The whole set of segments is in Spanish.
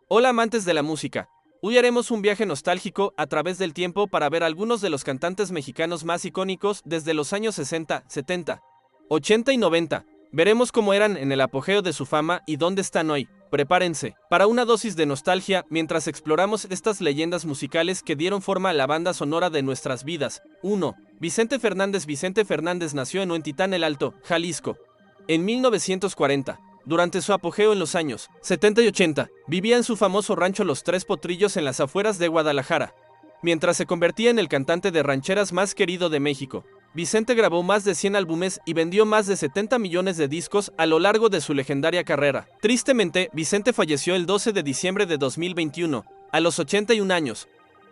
Hola amantes de la música. Hoy haremos un viaje nostálgico a través del tiempo para ver algunos de los cantantes mexicanos más icónicos desde los años 60, 70, 80 y 90. Veremos cómo eran en el apogeo de su fama y dónde están hoy. Prepárense para una dosis de nostalgia mientras exploramos estas leyendas musicales que dieron forma a la banda sonora de nuestras vidas. 1. Vicente Fernández. Vicente Fernández nació en Huentitán el Alto, Jalisco, en 1940. Durante su apogeo en los años 70 y 80, vivía en su famoso rancho Los Tres Potrillos en las afueras de Guadalajara. Mientras se convertía en el cantante de rancheras más querido de México, Vicente grabó más de 100 álbumes y vendió más de 70 millones de discos a lo largo de su legendaria carrera. Tristemente, Vicente falleció el 12 de diciembre de 2021, a los 81 años.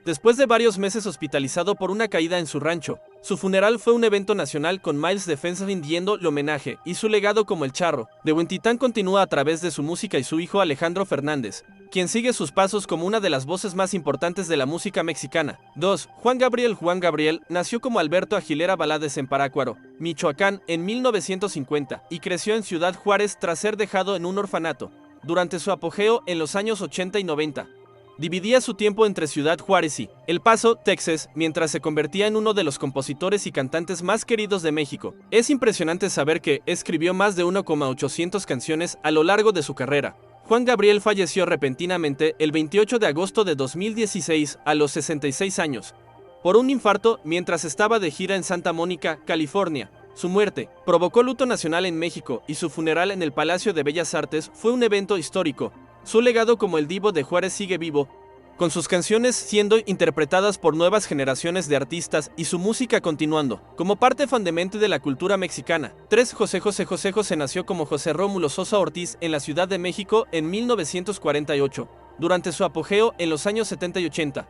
Después de varios meses hospitalizado por una caída en su rancho, su funeral fue un evento nacional con Miles Defense rindiéndole homenaje y su legado como el Charro de Huentitán continúa a través de su música y su hijo Alejandro Fernández, quien sigue sus pasos como una de las voces más importantes de la música mexicana. 2. Juan Gabriel. Juan Gabriel nació como Alberto Agilera Valadez en Parácuaro, Michoacán, en 1950 y creció en Ciudad Juárez tras ser dejado en un orfanato. Durante su apogeo en los años 80 y 90, dividía su tiempo entre Ciudad Juárez y El Paso, Texas, mientras se convertía en uno de los compositores y cantantes más queridos de México. Es impresionante saber que escribió más de 1,800 canciones a lo largo de su carrera. Juan Gabriel falleció repentinamente el 28 de agosto de 2016 a los 66 años, por un infarto mientras estaba de gira en Santa Mónica, California. Su muerte provocó luto nacional en México y su funeral en el Palacio de Bellas Artes fue un evento histórico. Su legado como el Divo de Juárez sigue vivo, con sus canciones siendo interpretadas por nuevas generaciones de artistas y su música continuando como parte fundamental de la cultura mexicana. 3. José nació como José Rómulo Sosa Ortiz en la Ciudad de México en 1948. Durante su apogeo en los años 70 y 80,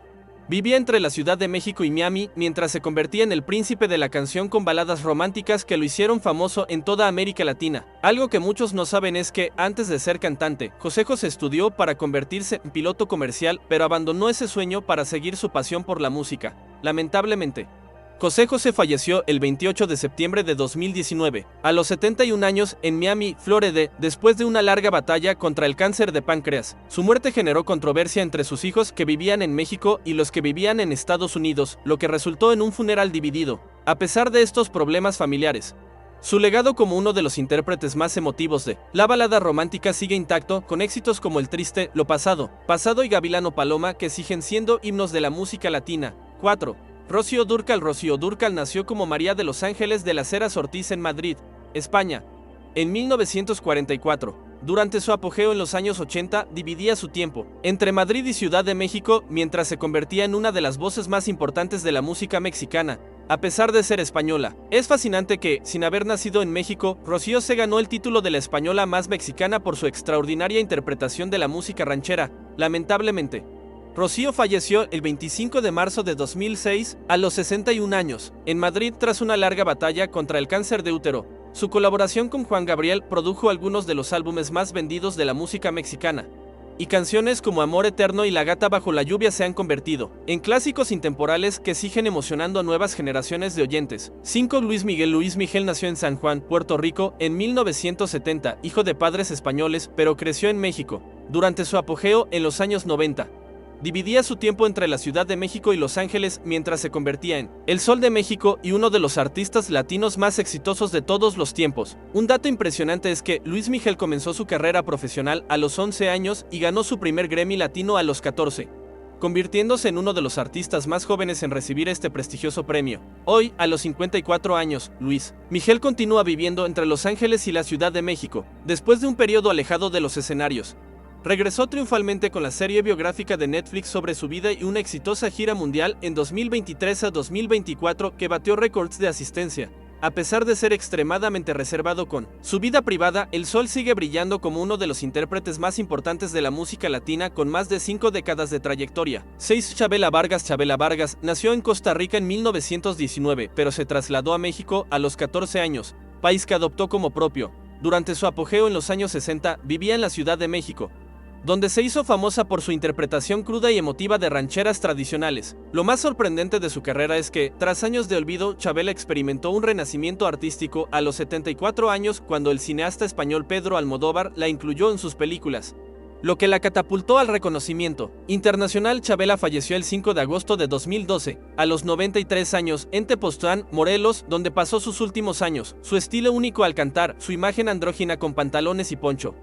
vivía entre la Ciudad de México y Miami mientras se convertía en el príncipe de la canción con baladas románticas que lo hicieron famoso en toda América Latina. Algo que muchos no saben es que, antes de ser cantante, José estudió para convertirse en piloto comercial, pero abandonó ese sueño para seguir su pasión por la música. Lamentablemente, José falleció el 28 de septiembre de 2019, a los 71 años en Miami, Florida, después de una larga batalla contra el cáncer de páncreas. Su muerte generó controversia entre sus hijos que vivían en México y los que vivían en Estados Unidos, lo que resultó en un funeral dividido. A pesar de estos problemas familiares, su legado como uno de los intérpretes más emotivos de la balada romántica sigue intacto, con éxitos como El Triste, Lo Pasado, Pasado y Gavilano Paloma que siguen siendo himnos de la música latina. 4. Rocío Dúrcal. Rocío Dúrcal nació como María de los Ángeles de las Heras Ortiz en Madrid, España, en 1944. Durante su apogeo en los años 80, dividía su tiempo entre Madrid y Ciudad de México mientras se convertía en una de las voces más importantes de la música mexicana. A pesar de ser española, es fascinante que, sin haber nacido en México, Rocío se ganó el título de la española más mexicana por su extraordinaria interpretación de la música ranchera. Lamentablemente, Rocío falleció el 25 de marzo de 2006 a los 61 años, en Madrid tras una larga batalla contra el cáncer de útero. Su colaboración con Juan Gabriel produjo algunos de los álbumes más vendidos de la música mexicana, y canciones como Amor Eterno y La Gata Bajo la Lluvia se han convertido en clásicos intemporales que siguen emocionando a nuevas generaciones de oyentes. 5. Luis Miguel. Luis Miguel nació en San Juan, Puerto Rico, en 1970, hijo de padres españoles, pero creció en México. Durante su apogeo en los años 90, dividía su tiempo entre la Ciudad de México y Los Ángeles mientras se convertía en el Sol de México y uno de los artistas latinos más exitosos de todos los tiempos. Un dato impresionante es que Luis Miguel comenzó su carrera profesional a los 11 años y ganó su primer Grammy Latino a los 14, convirtiéndose en uno de los artistas más jóvenes en recibir este prestigioso premio. Hoy, a los 54 años, Luis Miguel continúa viviendo entre Los Ángeles y la Ciudad de México, después de un periodo alejado de los escenarios. Regresó triunfalmente con la serie biográfica de Netflix sobre su vida y una exitosa gira mundial en 2023 a 2024 que batió récords de asistencia. A pesar de ser extremadamente reservado con su vida privada, el Sol sigue brillando como uno de los intérpretes más importantes de la música latina con más de 5 décadas de trayectoria. 6. Chabela Vargas. Chabela Vargas nació en Costa Rica en 1919, pero se trasladó a México a los 14 años, país que adoptó como propio. Durante su apogeo en los años 60, vivía en la Ciudad de México, donde se hizo famosa por su interpretación cruda y emotiva de rancheras tradicionales. Lo más sorprendente de su carrera es que, tras años de olvido, Chabela experimentó un renacimiento artístico a los 74 años cuando el cineasta español Pedro Almodóvar la incluyó en sus películas. lo que la catapultó al reconocimiento internacional. Chabela falleció el 5 de agosto de 2012, a los 93 años, en Tepoztlán, Morelos, donde pasó sus últimos años. Su estilo único al cantar, su imagen andrógina con pantalones y poncho,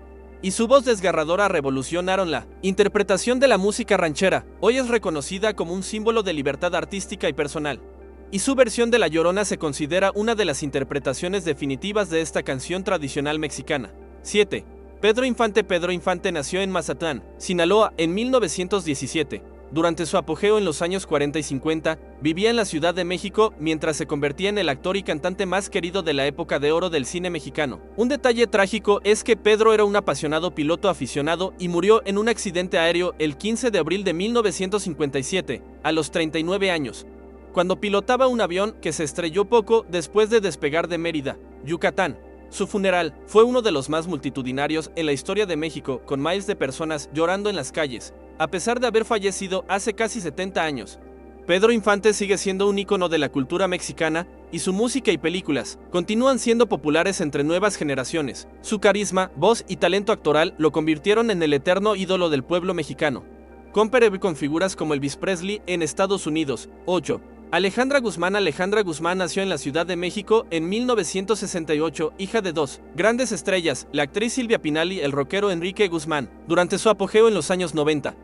y su voz desgarradora revolucionaron la interpretación de la música ranchera. Hoy es reconocida como un símbolo de libertad artística y personal, y su versión de La Llorona se considera una de las interpretaciones definitivas de esta canción tradicional mexicana. 7. Pedro Infante. Pedro Infante nació en Mazatlán, Sinaloa, en 1917. Durante su apogeo en los años 40 y 50, vivía en la Ciudad de México mientras se convertía en el actor y cantante más querido de la época de oro del cine mexicano. Un detalle trágico es que Pedro era un apasionado piloto aficionado y murió en un accidente aéreo el 15 de abril de 1957, a los 39 años, cuando pilotaba un avión que se estrelló poco después de despegar de Mérida, Yucatán. Su funeral fue uno de los más multitudinarios en la historia de México, con miles de personas llorando en las calles, a pesar de haber fallecido hace casi 70 años. Pedro Infante sigue siendo un ícono de la cultura mexicana y su música y películas continúan siendo populares entre nuevas generaciones. Su carisma, voz y talento actoral lo convirtieron en el eterno ídolo del pueblo mexicano. Compare con figuras como Elvis Presley en Estados Unidos. 8. Alejandra Guzmán. Alejandra Guzmán nació en la Ciudad de México en 1968, hija de dos grandes estrellas, la actriz Silvia Pinal y el rockero Enrique Guzmán. Durante su apogeo en los años 90,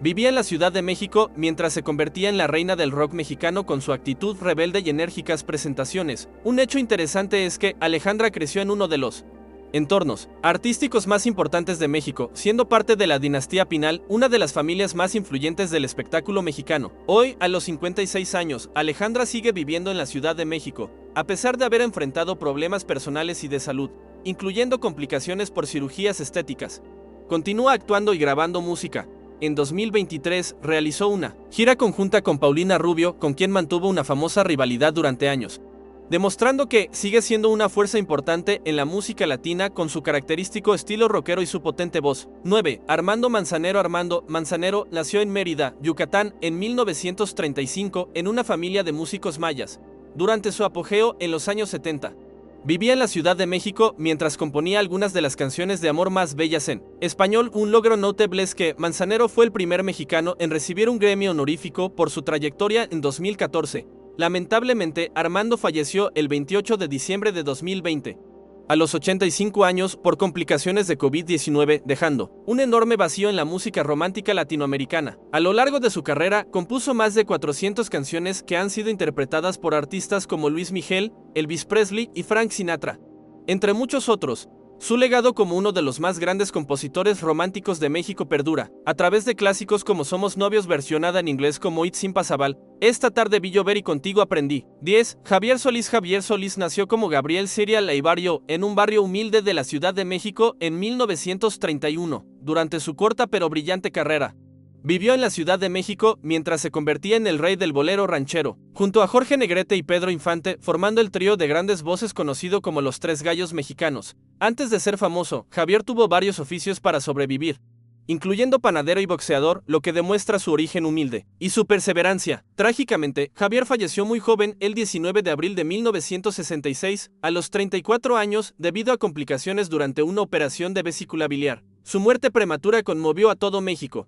vivía en la Ciudad de México mientras se convertía en la reina del rock mexicano con su actitud rebelde y enérgicas presentaciones. Un hecho interesante es que Alejandra creció en uno de los entornos artísticos más importantes de México, siendo parte de la dinastía Pinal, una de las familias más influyentes del espectáculo mexicano. Hoy, a los 56 años, Alejandra sigue viviendo en la Ciudad de México, a pesar de haber enfrentado problemas personales y de salud, incluyendo complicaciones por cirugías estéticas. Continúa actuando y grabando música. En 2023 realizó una gira conjunta con Paulina Rubio, con quien mantuvo una famosa rivalidad durante años, demostrando que sigue siendo una fuerza importante en la música latina con su característico estilo rockero y su potente voz. 9. Armando Manzanero. Armando Manzanero nació en Mérida, Yucatán, en 1935 en una familia de músicos mayas. Durante su apogeo en los años 70, vivía en la Ciudad de México mientras componía algunas de las canciones de amor más bellas en español. Un logro notable es que Manzanero fue el primer mexicano en recibir un Grammy honorífico por su trayectoria en 2014. Lamentablemente, Armando falleció el 28 de diciembre de 2020, a los 85 años, por complicaciones de COVID-19, dejando un enorme vacío en la música romántica latinoamericana. A lo largo de su carrera, compuso más de 400 canciones que han sido interpretadas por artistas como Luis Miguel, Elvis Presley y Frank Sinatra, entre muchos otros. Su legado como uno de los más grandes compositores románticos de México perdura, a través de clásicos como Somos Novios versionada en inglés como It's Impossible, Esta tarde vi llover y contigo aprendí. 10. Javier Solís. Javier Solís nació como Gabriel Siria Leivario en un barrio humilde de la Ciudad de México en 1931. Durante su corta pero brillante carrera, vivió en la Ciudad de México mientras se convertía en el rey del bolero ranchero, junto a Jorge Negrete y Pedro Infante, formando el trío de grandes voces conocido como los Tres Gallos Mexicanos. Antes de ser famoso, Javier tuvo varios oficios para sobrevivir, incluyendo panadero y boxeador, lo que demuestra su origen humilde y su perseverancia. Trágicamente, Javier falleció muy joven el 19 de abril de 1966, a los 34 años, debido a complicaciones durante una operación de vesícula biliar. Su muerte prematura conmovió a todo México,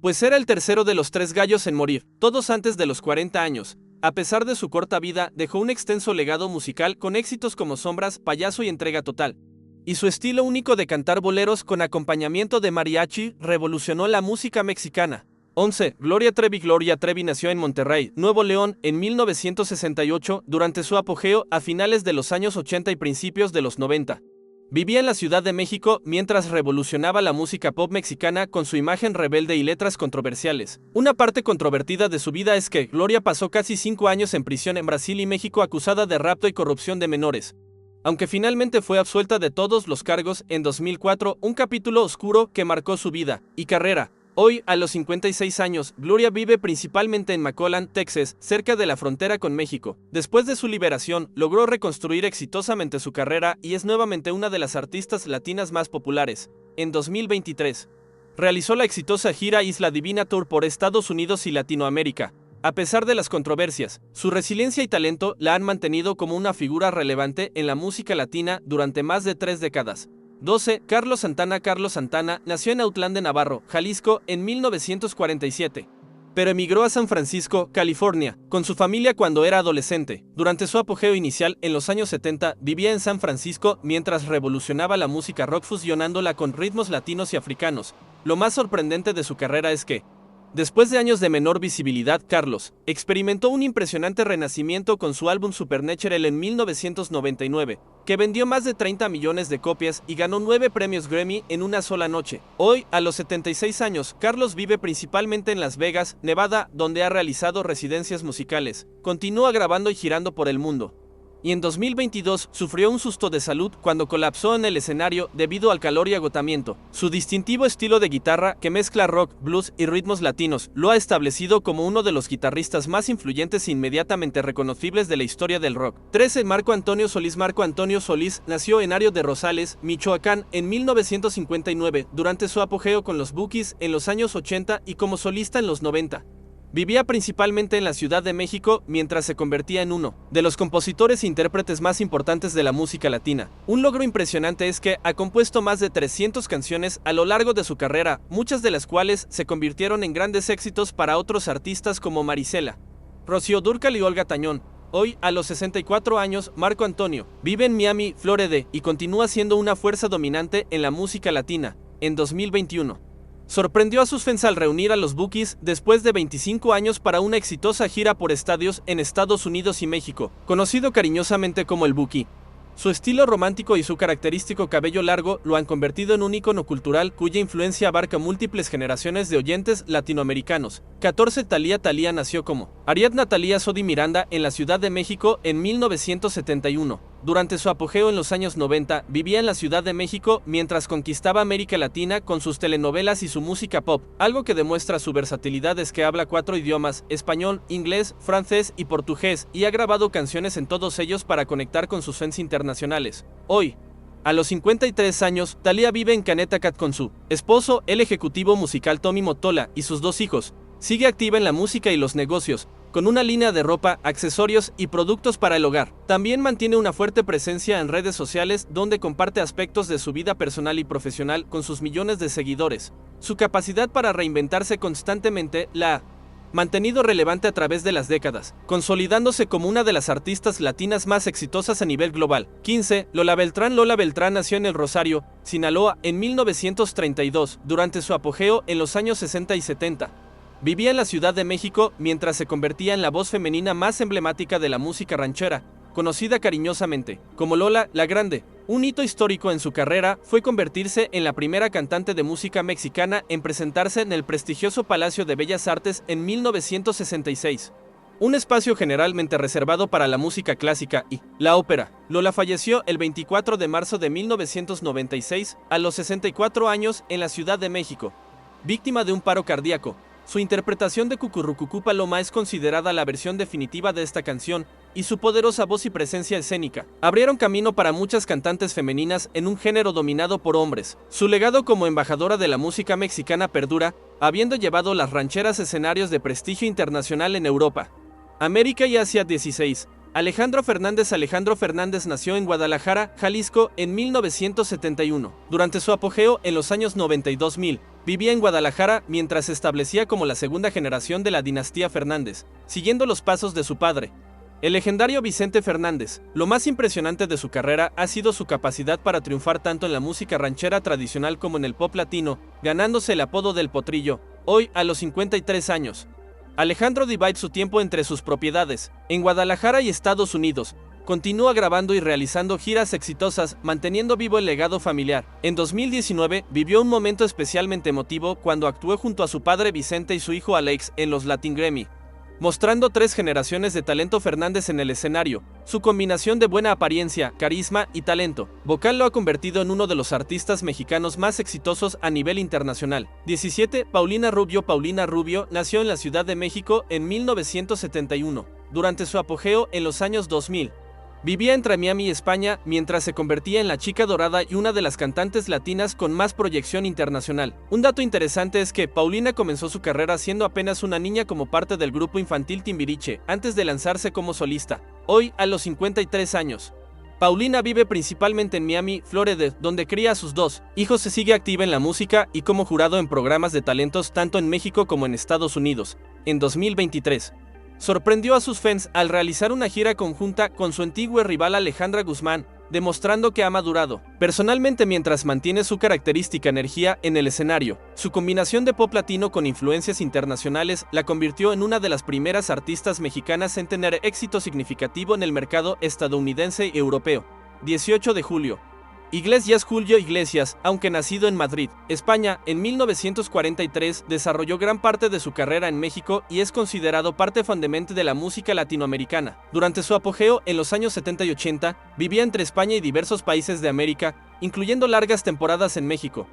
pues era el tercero de los tres gallos en morir, todos antes de los 40 años. A pesar de su corta vida, dejó un extenso legado musical con éxitos como Sombras, Payaso y Entrega Total. Y su estilo único de cantar boleros con acompañamiento de mariachi revolucionó la música mexicana. 11. Gloria Trevi. Gloria Trevi nació en Monterrey, Nuevo León, en 1968, durante su apogeo a finales de los años 80 y principios de los 90. Vivía en la Ciudad de México mientras revolucionaba la música pop mexicana con su imagen rebelde y letras controversiales. Una parte controvertida de su vida es que Gloria pasó casi 5 años en prisión en Brasil y México acusada de rapto y corrupción de menores, aunque finalmente fue absuelta de todos los cargos en 2004, un capítulo oscuro que marcó su vida y carrera. Hoy, a los 56 años, Gloria vive principalmente en McAllen, Texas, cerca de la frontera con México. Después de su liberación, logró reconstruir exitosamente su carrera y es nuevamente una de las artistas latinas más populares. En 2023, realizó la exitosa gira Isla Divina Tour por Estados Unidos y Latinoamérica. A pesar de las controversias, su resiliencia y talento la han mantenido como una figura relevante en la música latina durante más de 3 décadas. 12. Carlos Santana. Carlos Santana nació en Autlán de Navarro, Jalisco, en 1947. Pero emigró a San Francisco, California, con su familia cuando era adolescente. Durante su apogeo inicial, en los años 70, vivía en San Francisco mientras revolucionaba la música rock fusionándola con ritmos latinos y africanos. Lo más sorprendente de su carrera es que, después de años de menor visibilidad, Carlos experimentó un impresionante renacimiento con su álbum Supernatural en 1999, que vendió más de 30 millones de copias y ganó 9 premios Grammy en una sola noche. Hoy, a los 76 años, Carlos vive principalmente en Las Vegas, Nevada, donde ha realizado residencias musicales. Continúa grabando y girando por el mundo. Y en 2022 sufrió un susto de salud cuando colapsó en el escenario debido al calor y agotamiento. Su distintivo estilo de guitarra, que mezcla rock, blues y ritmos latinos, lo ha establecido como uno de los guitarristas más influyentes e inmediatamente reconocibles de la historia del rock. 13. Marco Antonio Solís. Marco Antonio Solís nació en Ario de Rosales, Michoacán, en 1959, durante su apogeo con los Bukis en los años 80 y como solista en los 90. Vivía principalmente en la Ciudad de México mientras se convertía en uno de los compositores e intérpretes más importantes de la música latina. Un logro impresionante es que ha compuesto más de 300 canciones a lo largo de su carrera, muchas de las cuales se convirtieron en grandes éxitos para otros artistas como Marisela, Rocío Dúrcal y Olga Tañón. Hoy, a los 64 años, Marco Antonio vive en Miami, Florida, y continúa siendo una fuerza dominante en la música latina. En 2021. Sorprendió a sus fans al reunir a los Bukis después de 25 años para una exitosa gira por estadios en Estados Unidos y México, conocido cariñosamente como el Buki. Su estilo romántico y su característico cabello largo lo han convertido en un ícono cultural cuya influencia abarca múltiples generaciones de oyentes latinoamericanos. 14. Thalía. Thalía nació como Ariadna Thalía Sodi Miranda en la Ciudad de México en 1971. Durante su apogeo en los años 90, vivía en la Ciudad de México mientras conquistaba América Latina con sus telenovelas y su música pop. Algo que demuestra su versatilidad es que habla 4 idiomas, español, inglés, francés y portugués, y ha grabado canciones en todos ellos para conectar con sus fans internacionales. Hoy, a los 53 años, Thalía vive en Connecticut con su esposo, el ejecutivo musical Tommy Mottola, y sus 2 hijos. Sigue activa en la música y los negocios, con una línea de ropa, accesorios y productos para el hogar. También mantiene una fuerte presencia en redes sociales donde comparte aspectos de su vida personal y profesional con sus millones de seguidores. Su capacidad para reinventarse constantemente la ha mantenido relevante a través de las décadas, consolidándose como una de las artistas latinas más exitosas a nivel global. 15. Lola Beltrán. Lola Beltrán nació en El Rosario, Sinaloa, en 1932, durante su apogeo en los años 60 y 70. Vivía en la Ciudad de México mientras se convertía en la voz femenina más emblemática de la música ranchera, conocida cariñosamente como Lola la Grande. Un hito histórico en su carrera fue convertirse en la primera cantante de música mexicana en presentarse en el prestigioso Palacio de Bellas Artes en 1966. Un espacio generalmente reservado para la música clásica y la ópera. Lola falleció el 24 de marzo de 1996, a los 64 años, en la Ciudad de México, víctima de un paro cardíaco. Su interpretación de Cucurrucucú Paloma es considerada la versión definitiva de esta canción, y su poderosa voz y presencia escénica abrieron camino para muchas cantantes femeninas en un género dominado por hombres. Su legado como embajadora de la música mexicana perdura, habiendo llevado las rancheras a escenarios de prestigio internacional en Europa, América y Asia. 16. Alejandro Fernández. Alejandro Fernández nació en Guadalajara, Jalisco, en 1971. Durante su apogeo en los años 90 y 2000, vivía en Guadalajara mientras se establecía como la segunda generación de la dinastía Fernández, siguiendo los pasos de su padre, el legendario Vicente Fernández. Lo más impresionante de su carrera ha sido su capacidad para triunfar tanto en la música ranchera tradicional como en el pop latino, ganándose el apodo del Potrillo. Hoy, a los 53 años, Alejandro divide su tiempo entre sus propiedades, en Guadalajara y Estados Unidos. Continúa grabando y realizando giras exitosas, manteniendo vivo el legado familiar. En 2019, vivió un momento especialmente emotivo cuando actuó junto a su padre Vicente y su hijo Alex en los Latin Grammy, mostrando 3 generaciones de talento Fernández en el escenario. Su combinación de buena apariencia, carisma y talento vocal lo ha convertido en uno de los artistas mexicanos más exitosos a nivel internacional. 17. Paulina Rubio. Paulina Rubio nació en la Ciudad de México en 1971. Durante su apogeo en los años 2000, vivía entre Miami y España mientras se convertía en la chica dorada y una de las cantantes latinas con más proyección internacional. Un dato interesante es que Paulina comenzó su carrera siendo apenas una niña como parte del grupo infantil Timbiriche, antes de lanzarse como solista. Hoy, a los 53 años, Paulina vive principalmente en Miami, Florida, donde cría a sus 2 hijos. Se sigue activa en la música y como jurado en programas de talentos tanto en México como en Estados Unidos. En 2023, sorprendió a sus fans al realizar una gira conjunta con su antigua rival Alejandra Guzmán, demostrando que ha madurado personalmente mientras mantiene su característica energía en el escenario. Su combinación de pop latino con influencias internacionales la convirtió en una de las primeras artistas mexicanas en tener éxito significativo en el mercado estadounidense y europeo. 18 de julio. Iglesias. Julio Iglesias, aunque nacido en Madrid, España, en 1943, desarrolló gran parte de su carrera en México y es considerado parte fundamental de la música latinoamericana. Durante su apogeo en los años 70 y 80, vivía entre España y diversos países de América, incluyendo largas temporadas en México,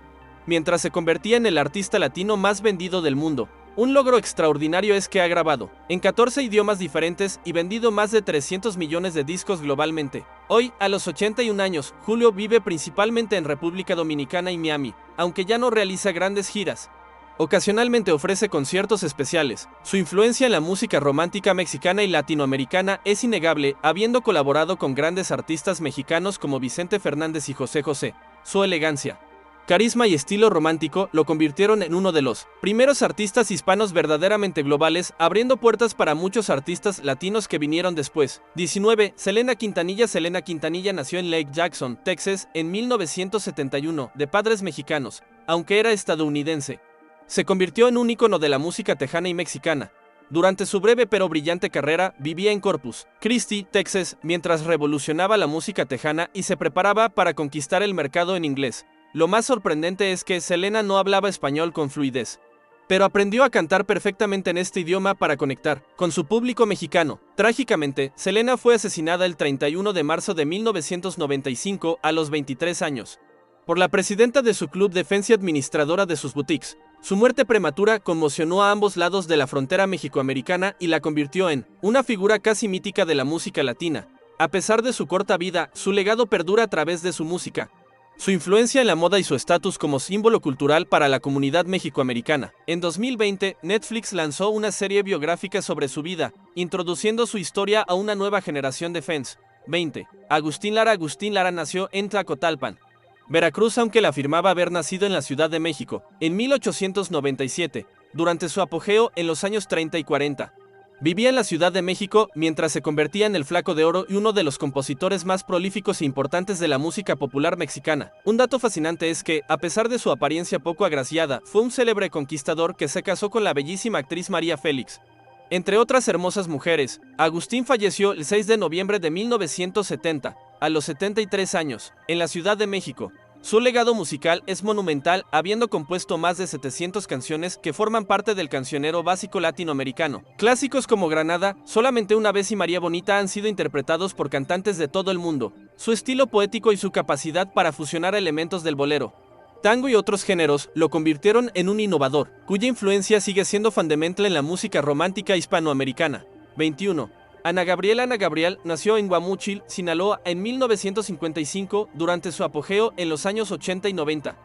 mientras se convertía en el artista latino más vendido del mundo. Un logro extraordinario es que ha grabado en 14 idiomas diferentes y vendido más de 300 millones de discos globalmente. Hoy, a los 81 años, Julio vive principalmente en República Dominicana y Miami, aunque ya no realiza grandes giras. Ocasionalmente ofrece conciertos especiales. Su influencia en la música romántica mexicana y latinoamericana es innegable, habiendo colaborado con grandes artistas mexicanos como Vicente Fernández y José José. Su elegancia, carisma y estilo romántico lo convirtieron en uno de los primeros artistas hispanos verdaderamente globales, abriendo puertas para muchos artistas latinos que vinieron después. 19. Selena Quintanilla. Selena Quintanilla nació en Lake Jackson, Texas, en 1971, de padres mexicanos, aunque era estadounidense. Se convirtió en un ícono de la música tejana y mexicana. Durante su breve pero brillante carrera, vivía en Corpus Christi, Texas, mientras revolucionaba la música tejana y se preparaba para conquistar el mercado en inglés. Lo más sorprendente es que Selena no hablaba español con fluidez, pero aprendió a cantar perfectamente en este idioma para conectar con su público mexicano. Trágicamente, Selena fue asesinada el 31 de marzo de 1995 a los 23 años, por la presidenta de su club de fans y administradora de sus boutiques. Su muerte prematura conmocionó a ambos lados de la frontera mexicoamericana y la convirtió en una figura casi mítica de la música latina. A pesar de su corta vida, su legado perdura a través de su música, su influencia en la moda y su estatus como símbolo cultural para la comunidad mexicoamericana. En 2020, Netflix lanzó una serie biográfica sobre su vida, introduciendo su historia a una nueva generación de fans. 20. Agustín Lara. Agustín Lara nació en Tlacotalpan, Veracruz, aunque le afirmaba haber nacido en la Ciudad de México, en 1897, durante su apogeo en los años 30 y 40. Vivía en la Ciudad de México mientras se convertía en el Flaco de Oro y uno de los compositores más prolíficos e importantes de la música popular mexicana. Un dato fascinante es que, a pesar de su apariencia poco agraciada, fue un célebre conquistador que se casó con la bellísima actriz María Félix. Entre otras hermosas mujeres, Agustín falleció el 6 de noviembre de 1970, a los 73 años, en la Ciudad de México. Su legado musical es monumental, habiendo compuesto más de 700 canciones que forman parte del cancionero básico latinoamericano. Clásicos como Granada, Solamente una vez y María Bonita han sido interpretados por cantantes de todo el mundo. Su estilo poético y su capacidad para fusionar elementos del bolero, tango y otros géneros lo convirtieron en un innovador, cuya influencia sigue siendo fundamental en la música romántica hispanoamericana. 21. Ana Gabriel. Ana Gabriel nació en Guamúchil, Sinaloa, en 1955, durante su apogeo en los años 80 y 90.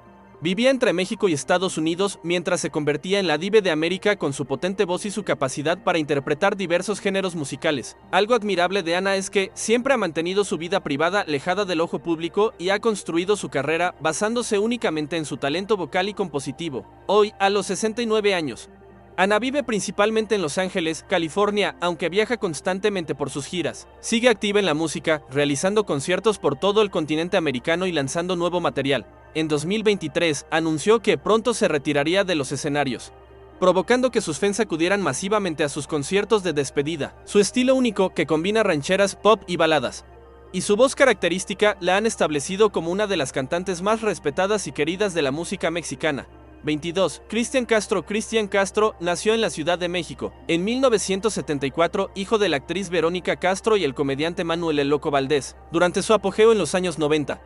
Vivía entre México y Estados Unidos mientras se convertía en la diva de América con su potente voz y su capacidad para interpretar diversos géneros musicales. Algo admirable de Ana es que siempre ha mantenido su vida privada alejada del ojo público y ha construido su carrera basándose únicamente en su talento vocal y compositivo. Hoy, a los 69 años, Ana vive principalmente en Los Ángeles, California, aunque viaja constantemente por sus giras. Sigue activa en la música, realizando conciertos por todo el continente americano y lanzando nuevo material. En 2023, anunció que pronto se retiraría de los escenarios, provocando que sus fans acudieran masivamente a sus conciertos de despedida. Su estilo único, que combina rancheras, pop y baladas, y su voz característica la han establecido como una de las cantantes más respetadas y queridas de la música mexicana. 22. Cristian Castro. Cristian Castro nació en la Ciudad de México, en 1974, hijo de la actriz Verónica Castro y el comediante Manuel El Loco Valdés. Durante su apogeo en los años 90,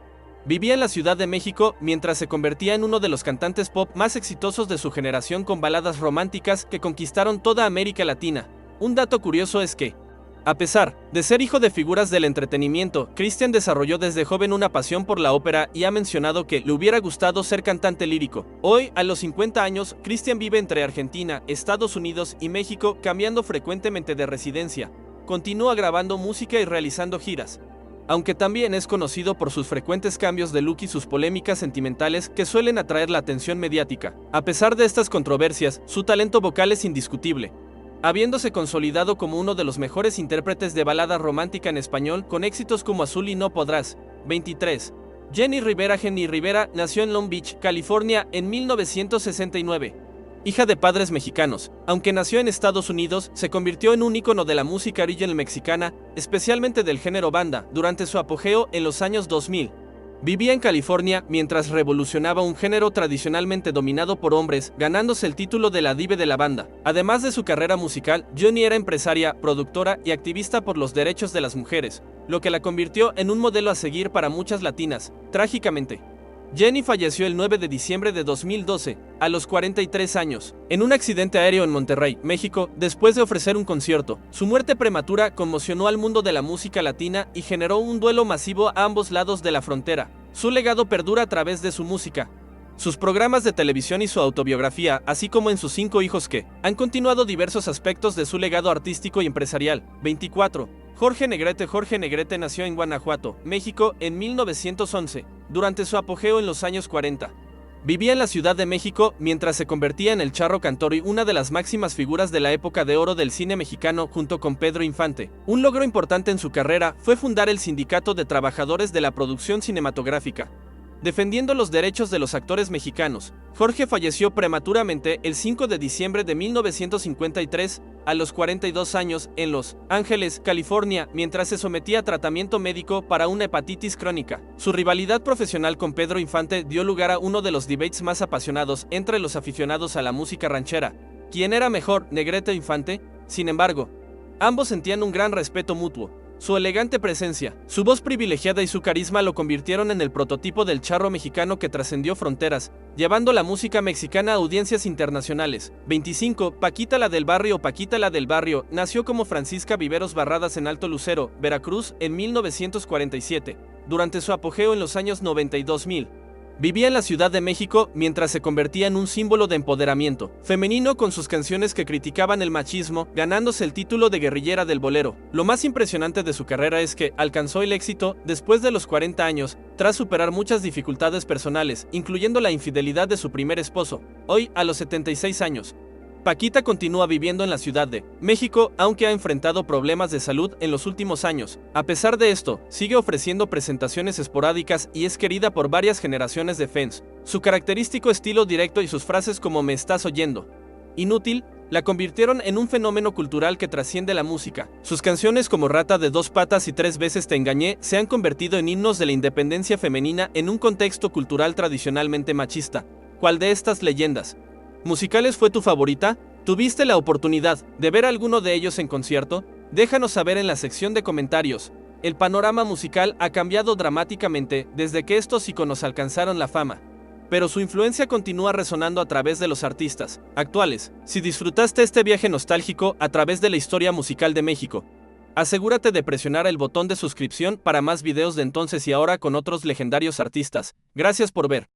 vivía en la Ciudad de México mientras se convertía en uno de los cantantes pop más exitosos de su generación con baladas románticas que conquistaron toda América Latina. Un dato curioso es que, a pesar de ser hijo de figuras del entretenimiento, Cristian desarrolló desde joven una pasión por la ópera y ha mencionado que le hubiera gustado ser cantante lírico. Hoy, a los 50 años, Cristian vive entre Argentina, Estados Unidos y México, cambiando frecuentemente de residencia. Continúa grabando música y realizando giras. aunque también es conocido por sus frecuentes cambios de look y sus polémicas sentimentales que suelen atraer la atención mediática. A pesar de estas controversias, su talento vocal es indiscutible, habiéndose consolidado como uno de los mejores intérpretes de balada romántica en español con éxitos como Azul y No Podrás. 23. Jenni Rivera nació en Long Beach, California, en 1969. Hija de padres mexicanos, aunque nació en Estados Unidos, se convirtió en un ícono de la música regional mexicana, especialmente del género banda, durante su apogeo en los años 2000. Vivía en California mientras revolucionaba un género tradicionalmente dominado por hombres, ganándose el título de la diva de la banda. Además de su carrera musical, Jenni era empresaria, productora y activista por los derechos de las mujeres, lo que la convirtió en un modelo a seguir para muchas latinas. Trágicamente, Jenni falleció el 9 de diciembre de 2012, a los 43 años, en un accidente aéreo en Monterrey, México, después de ofrecer un concierto. Su muerte prematura conmocionó al mundo de la música latina y generó un duelo masivo a ambos lados de la frontera. Su legado perdura a través de su música, sus programas de televisión y su autobiografía, así como en sus 5 hijos que han continuado diversos aspectos de su legado artístico y empresarial. 24. Jorge Negrete nació en Guanajuato, México, en 1911, durante su apogeo en los años 40. Vivía en la Ciudad de México mientras se convertía en el Charro Cantor y una de las máximas figuras de la época de oro del cine mexicano junto con Pedro Infante. Un logro importante en su carrera fue fundar el Sindicato de Trabajadores de la Producción Cinematográfica, defendiendo los derechos de los actores mexicanos. Jorge falleció prematuramente el 5 de diciembre de 1953, a los 42 años, en Los Ángeles, California, mientras se sometía a tratamiento médico para una hepatitis crónica. Su rivalidad profesional con Pedro Infante dio lugar a uno de los debates más apasionados entre los aficionados a la música ranchera. ¿Quién era mejor, Negrete o Infante? Sin embargo, ambos sentían un gran respeto mutuo. Su elegante presencia, su voz privilegiada y su carisma lo convirtieron en el prototipo del charro mexicano que trascendió fronteras, llevando la música mexicana a audiencias internacionales. 25. Paquita la del Barrio. Paquita la del Barrio nació como Francisca Viveros Barradas en Alto Lucero, Veracruz, en 1947. Durante su apogeo en los años 90 y 2000, vivía en la Ciudad de México mientras se convertía en un símbolo de empoderamiento femenino con sus canciones que criticaban el machismo, ganándose el título de guerrillera del bolero. Lo más impresionante de su carrera es que alcanzó el éxito después de los 40 años, tras superar muchas dificultades personales, incluyendo la infidelidad de su primer esposo. Hoy, a los 76 años, Paquita continúa viviendo en la Ciudad de México, aunque ha enfrentado problemas de salud en los últimos años. A pesar de esto, sigue ofreciendo presentaciones esporádicas y es querida por varias generaciones de fans. Su característico estilo directo y sus frases como "me estás oyendo", "inútil", la convirtieron en un fenómeno cultural que trasciende la música. Sus canciones como Rata de 2 patas y 3 veces te engañé se han convertido en himnos de la independencia femenina en un contexto cultural tradicionalmente machista. ¿Cuál de estas leyendas musicales fue tu favorita? ¿Tuviste la oportunidad de ver alguno de ellos en concierto? Déjanos saber en la sección de comentarios. El panorama musical ha cambiado dramáticamente desde que estos íconos alcanzaron la fama, pero su influencia continúa resonando a través de los artistas actuales. Si disfrutaste este viaje nostálgico a través de la historia musical de México, asegúrate de presionar el botón de suscripción para más videos de entonces y ahora con otros legendarios artistas. Gracias por ver.